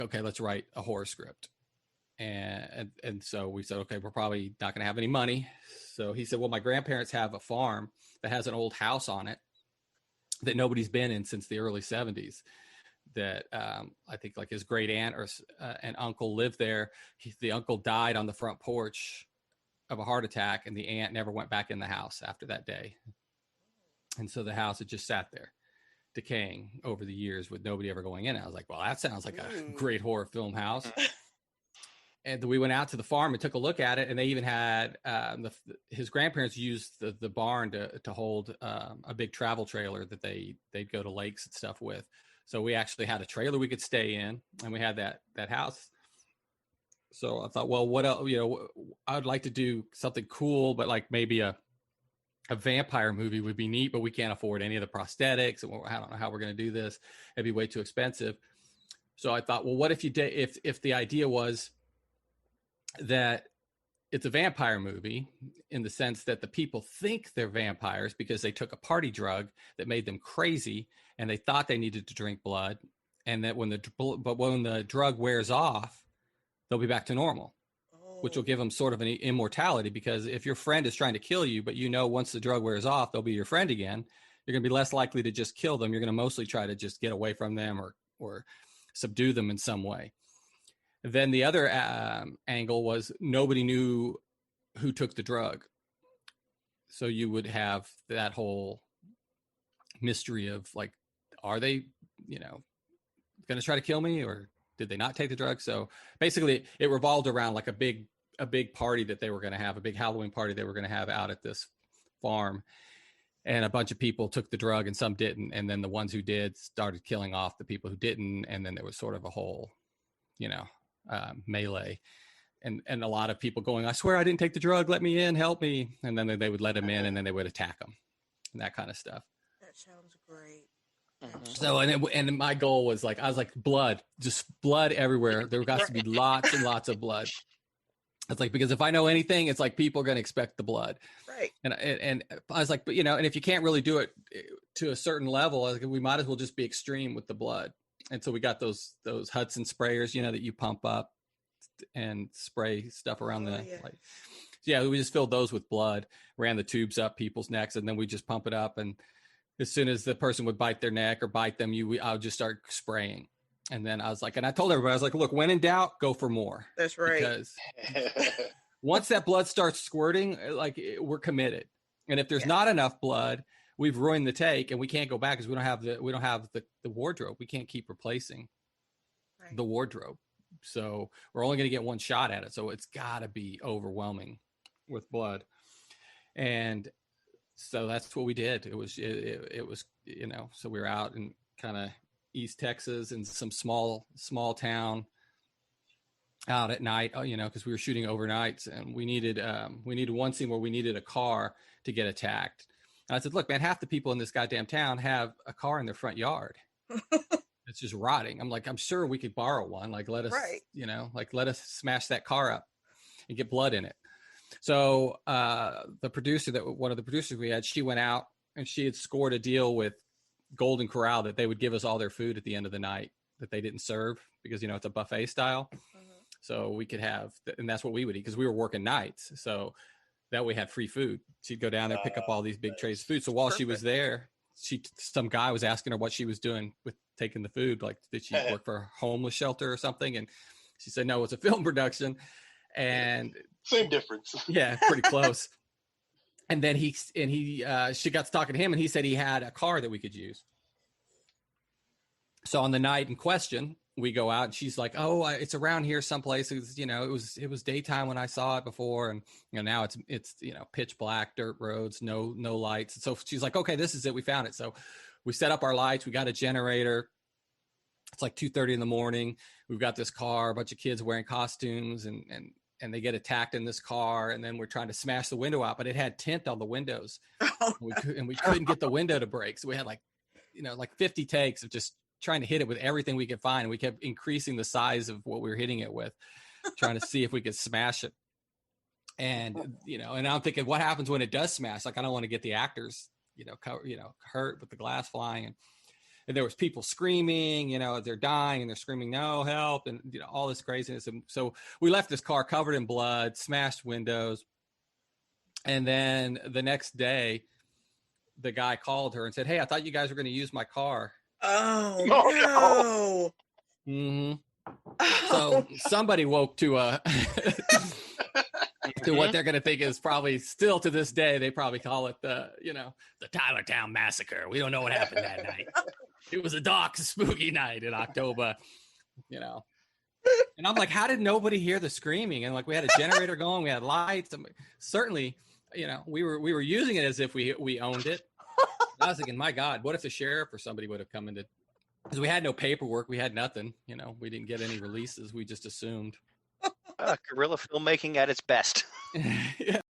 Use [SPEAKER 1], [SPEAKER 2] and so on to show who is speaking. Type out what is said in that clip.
[SPEAKER 1] okay, let's write a horror script. And so we said, okay, we're probably not going to have any money. So he said, well, my grandparents have a farm that has an old house on it that nobody's been in since the early 70s. That I think like his great aunt or an uncle lived there. The uncle died on the front porch of a heart attack, and the aunt never went back in the house after that day. And so the house had just sat there decaying over the years with nobody ever going in. I was like, well, that sounds like a great horror film house. And we went out to the farm and took a look at it, and they even had his grandparents used the barn to hold a big travel trailer that they'd go to lakes and stuff with. So we actually had a trailer we could stay in, and we had that house. So I thought, well, what else? I would like to do something cool, but like maybe a vampire movie would be neat, but we can't afford any of the prosthetics, and I don't know how we're going to do this. It'd be way too expensive. So I thought, well, what if if the idea was that it's a vampire movie in the sense that the people think they're vampires because they took a party drug that made them crazy and they thought they needed to drink blood, and that when the drug wears off, they'll be back to normal, which will give them sort of an immortality, because if your friend is trying to kill you, but once the drug wears off, they'll be your friend again, you're going to be less likely to just kill them. You're going to mostly try to just get away from them or subdue them in some way. Then the other angle was nobody knew who took the drug. So you would have that whole mystery of like, are they, going to try to kill me, or did they not take the drug? So basically it revolved around like a big party that they were going to have, a big Halloween party they were going to have out at this farm. And a bunch of people took the drug and some didn't. And then the ones who did started killing off the people who didn't. And then there was sort of a whole, melee, and a lot of people going, I swear I didn't take the drug, let me in, help me. And then they would let him in, and then they would attack him and that kind of stuff.
[SPEAKER 2] That sounds great.
[SPEAKER 1] So, and my goal was like, I was like, blood, just blood everywhere. There got to be lots and lots of blood. It's like, because if I know anything, it's like people are going to expect the blood.
[SPEAKER 2] Right.
[SPEAKER 1] And I was like, but and if you can't really do it to a certain level, I was like, we might as well just be extreme with the blood. And so we got those Hudson sprayers, that you pump up and spray stuff around we just filled those with blood, ran the tubes up people's necks, and then we just pump it up. And as soon as the person would bite their neck or bite them, I would just start spraying. And then I was like, and I told everybody, I was like, look, when in doubt, go for more.
[SPEAKER 2] That's right.
[SPEAKER 1] Because once that blood starts squirting, like we're committed. And if there's not enough blood, we've ruined the take, and we can't go back because we don't have the wardrobe. We can't keep replacing the wardrobe. So we're only going to get one shot at it. So it's got to be overwhelming with blood. And so that's what we did. It was, so we were out in kind of East Texas in some small town out at night, because we were shooting overnights, and we needed one scene where we needed a car to get attacked. And I said, look, man, half the people in this goddamn town have a car in their front yard. It's just rotting. I'm like, I'm sure we could borrow one. Like, let us, let us smash that car up and get blood in it. So one of the producers we had, she went out and she had scored a deal with Golden Corral that they would give us all their food at the end of the night that they didn't serve because, it's a buffet style. So we could have, and that's what we would eat because we were working nights. So that we had free food. She'd go down there, pick up all these big trays of food. So while she was there, some guy was asking her what she was doing with taking the food. Like, did she work for a homeless shelter or something? And she said, no, it's a film production. And
[SPEAKER 3] same difference.
[SPEAKER 1] Yeah, pretty close. And then she got to talking to him, and he said he had a car that we could use. So on the night in question, we go out, and she's like, "Oh, it's around here someplace." It was daytime when I saw it before, and now it's pitch black, dirt roads, no lights. So she's like, "Okay, this is it. We found it." So we set up our lights. We got a generator. It's like 2:30 in the morning. We've got this car, a bunch of kids wearing costumes, and they get attacked in this car, and then we're trying to smash the window out, but it had tint on the windows, and we couldn't get the window to break. So we had like 50 takes of just trying to hit it with everything we could find. And we kept increasing the size of what we were hitting it with, trying to see if we could smash it. And, and I'm thinking, what happens when it does smash? Like, I don't want to get the actors, hurt with the glass flying. And and there was people screaming, you know, they're dying and they're screaming, no help. And, you know, all this craziness. And so we left this car covered in blood, smashed windows. And then the next day, the guy called her and said, hey, I thought you guys were going to use my car.
[SPEAKER 2] Oh, no.
[SPEAKER 1] Mm-hmm. So somebody woke to to what they're going to think is probably still to this day, they probably call it the Tylertown Massacre. We don't know what happened that night. It was a dark, spooky night in October, you know. And I'm like, how did nobody hear the screaming? And like, we had a generator going, we had lights. And certainly, you know, we were using it as if we owned it. I was thinking, my God, what if the sheriff or somebody would have come into, because we had no paperwork, we had nothing, you know, we didn't get any releases, we just assumed.
[SPEAKER 3] Guerrilla filmmaking at its best.
[SPEAKER 1] Yeah.